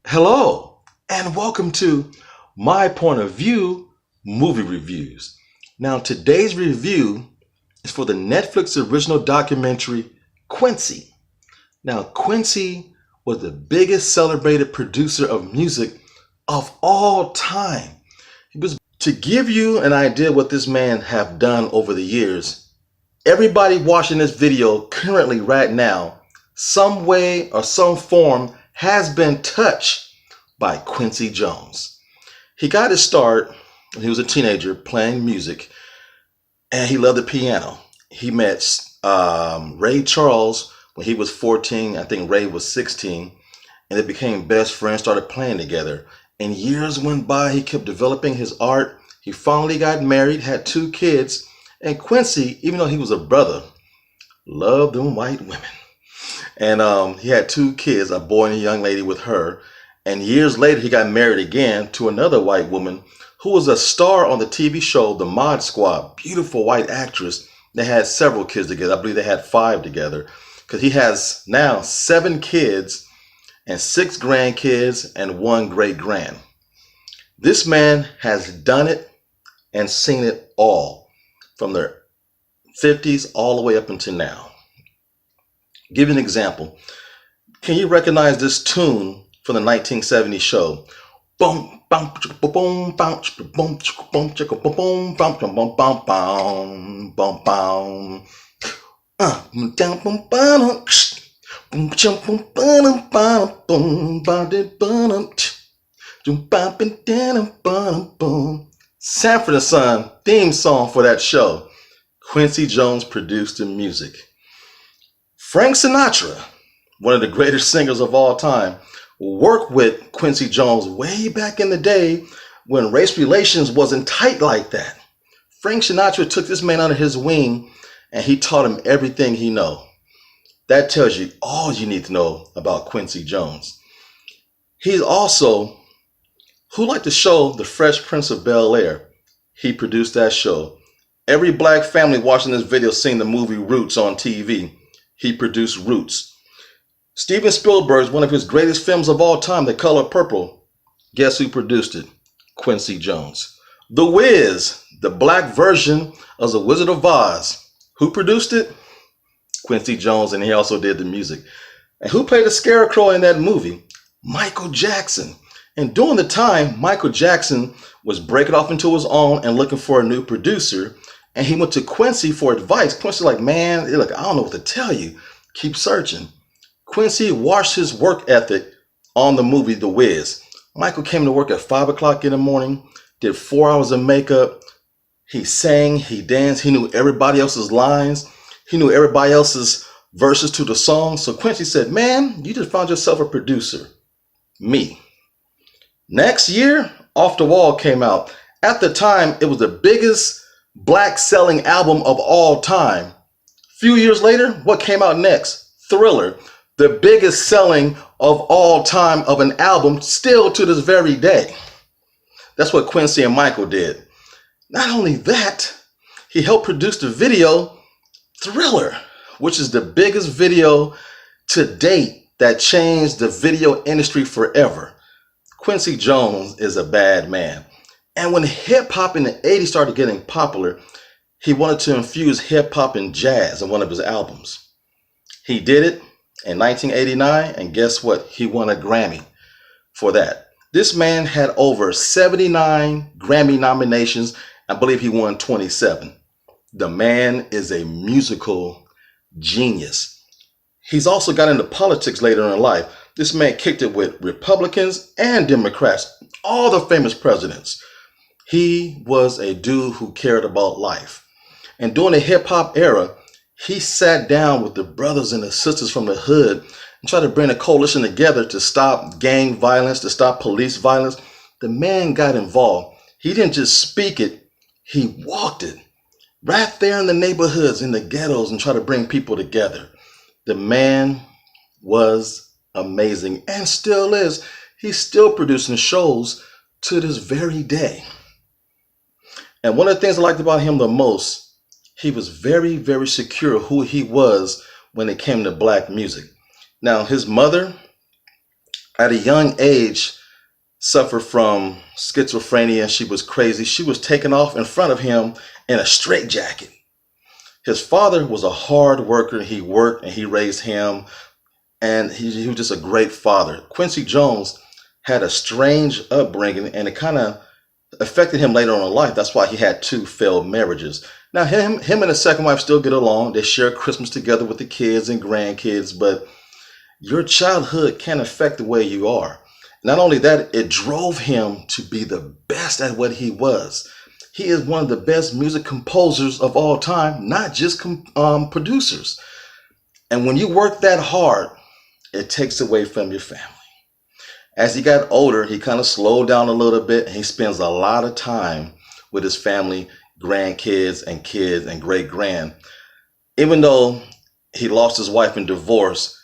Hello, and welcome to My Point of View Movie Reviews. Now, today's review is for the Netflix original documentary Quincy. Now, Quincy was the biggest celebrated producer of music of all time. To give you an idea what this man have done over the years, everybody watching this video currently right now, some way or some form has been touched by Quincy Jones. He got his start when he was a teenager playing music, and he loved the piano. He met Ray Charles when he was 14. I think Ray was 16, and they became best friends, started playing together. And years went by, he kept developing his art. He finally got married, had 2 kids, and Quincy, even though he was a brother, loved them white women. And he had 2 kids, a boy and a young lady with her. And years later, he got married again to another white woman who was a star on the TV show The Mod Squad, beautiful white actress. They had several kids together. I believe they had 5 together, because he has now 7 kids and 6 grandkids and 1 great-grand. This man has done it and seen it all, from their 50s all the way up until now. Give you an example. Can you recognize this tune from the 1970 show? Boom, boom, boom, boom, boom, boom, boom, boom, boom, boom, boom, boom, boom. Down, boom, boom, boom, boom, boom, boom, boom. Sanford and Son theme song for that show. Quincy Jones produced the music. Frank Sinatra, one of the greatest singers of all time, worked with Quincy Jones way back in the day when race relations wasn't tight like that. Frank Sinatra took this man under his wing and he taught him everything he know. That tells you all you need to know about Quincy Jones. He's also, who liked the show The Fresh Prince of Bel-Air? He produced that show. Every black family watching this video seen the movie Roots on TV. He produced Roots. Steven Spielberg's one of his greatest films of all time, The Color Purple. Guess who produced it? Quincy Jones. The Wiz, the black version of The Wizard of Oz. Who produced it? Quincy Jones, and he also did the music. And who played the Scarecrow in that movie? Michael Jackson. And during the time, Michael Jackson was breaking off into his own and looking for a new producer. And he went to Quincy for advice. Quincy like, man, look, I don't know what to tell you. Keep searching. Quincy watched his work ethic on the movie The Wiz. Michael came to work at 5 o'clock in the morning, did 4 hours of makeup. He sang, he danced, he knew everybody else's lines. He knew everybody else's verses to the song. So Quincy said, man, you just found yourself a producer. Me. Next year, Off the Wall came out. At the time, it was the biggest black selling album of all time. A few years later, what came out next? Thriller, the biggest selling of all time of an album, still to this very day. That's what Quincy and Michael did. Not only that, he helped produce the video Thriller, which is the biggest video to date that changed the video industry forever. Quincy Jones is a bad man. And when hip hop in the 80s started getting popular, he wanted to infuse hip hop and jazz in one of his albums. He did it in 1989, and guess what? He won a Grammy for that. This man had over 79 Grammy nominations. I believe he won 27. The man is a musical genius. He's also got into politics later in life. This man kicked it with Republicans and Democrats, all the famous presidents. He was a dude who cared about life. And during the hip hop era, he sat down with the brothers and the sisters from the hood and tried to bring a coalition together to stop gang violence, to stop police violence. The man got involved. He didn't just speak it, he walked it. Right there in the neighborhoods, in the ghettos, and try to bring people together. The man was amazing and still is. He's still producing shows to this very day. And one of the things I liked about him the most, he was very, very secure who he was when it came to black music. Now, his mother At a young age, suffered from schizophrenia. She was crazy. She was taken off in front of him in a straitjacket. His father was a hard worker. He worked and he raised him, and he was just a great father. Quincy Jones had a strange upbringing, and it kind of affected him later on in life. That's why he had two failed marriages. Now, him and his second wife still get along. They share Christmas together with the kids and grandkids, but your childhood can affect the way you are. Not only that, it drove him to be the best at what he was. He is one of the best music composers of all time, not just producers. And when you work that hard, it takes away from your family. As he got older, he kind of slowed down a little bit, and he spends a lot of time with his family, grandkids and kids and great grand. Even though he lost his wife in divorce,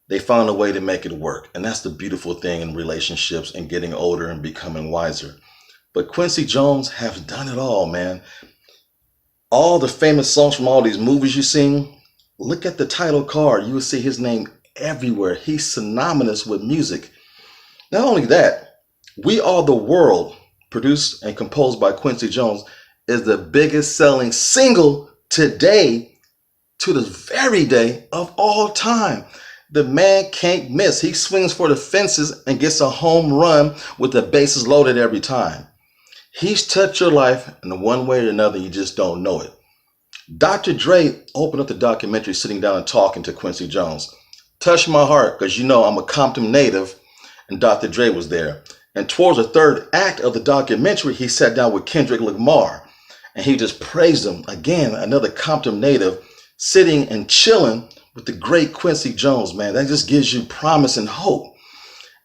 they found a way to make it work. And that's the beautiful thing in relationships and getting older and becoming wiser. But Quincy Jones has done it all, man. All the famous songs from all these movies you sing, look at the title card. You will see his name everywhere. He's synonymous with music. Not only that, We Are the World, produced and composed by Quincy Jones, is the biggest selling single today, to this very day, of all time. The man can't miss. He swings for the fences and gets a home run with the bases loaded every time. He's touched your life in one way or another. You just don't know it. Dr. Dre opened up the documentary sitting down and talking to Quincy Jones. Touched my heart because you know I'm a Compton native, and Dr. Dre was there. And towards the third act of the documentary, he sat down with Kendrick Lamar, and he just praised him. Again, another Compton native sitting and chilling with the great Quincy Jones, man. That just gives you promise and hope.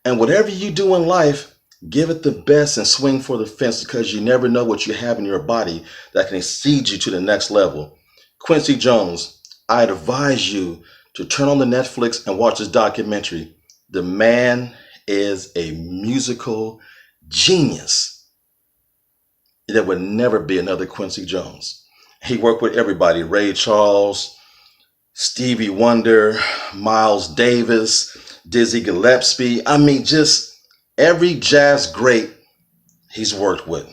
And whatever you do in life, give it the best and swing for the fence, because you never know what you have in your body that can exceed you to the next level. Quincy Jones, I advise you to turn on the Netflix and watch this documentary. The man is a musical genius. There would never be another Quincy Jones. He worked with everybody: Ray Charles, Stevie Wonder, Miles Davis, Dizzy Gillespie. I mean, just every jazz great he's worked with.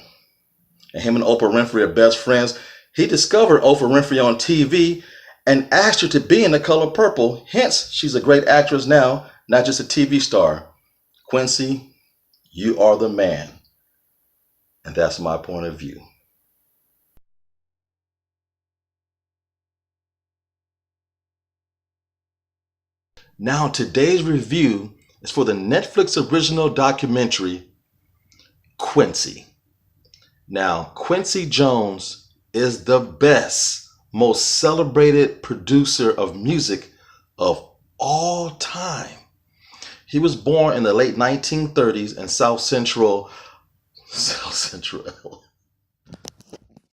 And him and Oprah Winfrey are best friends. He discovered Oprah Winfrey on TV and asked her to be in The Color Purple. Hence, she's a great actress now, not just a TV star. Quincy, you are the man. And that's my point of view. Now, today's review is for the Netflix original documentary, Quincy. Now, Quincy Jones is the best, most celebrated producer of music of all time. He was born in the late 1930s in South Central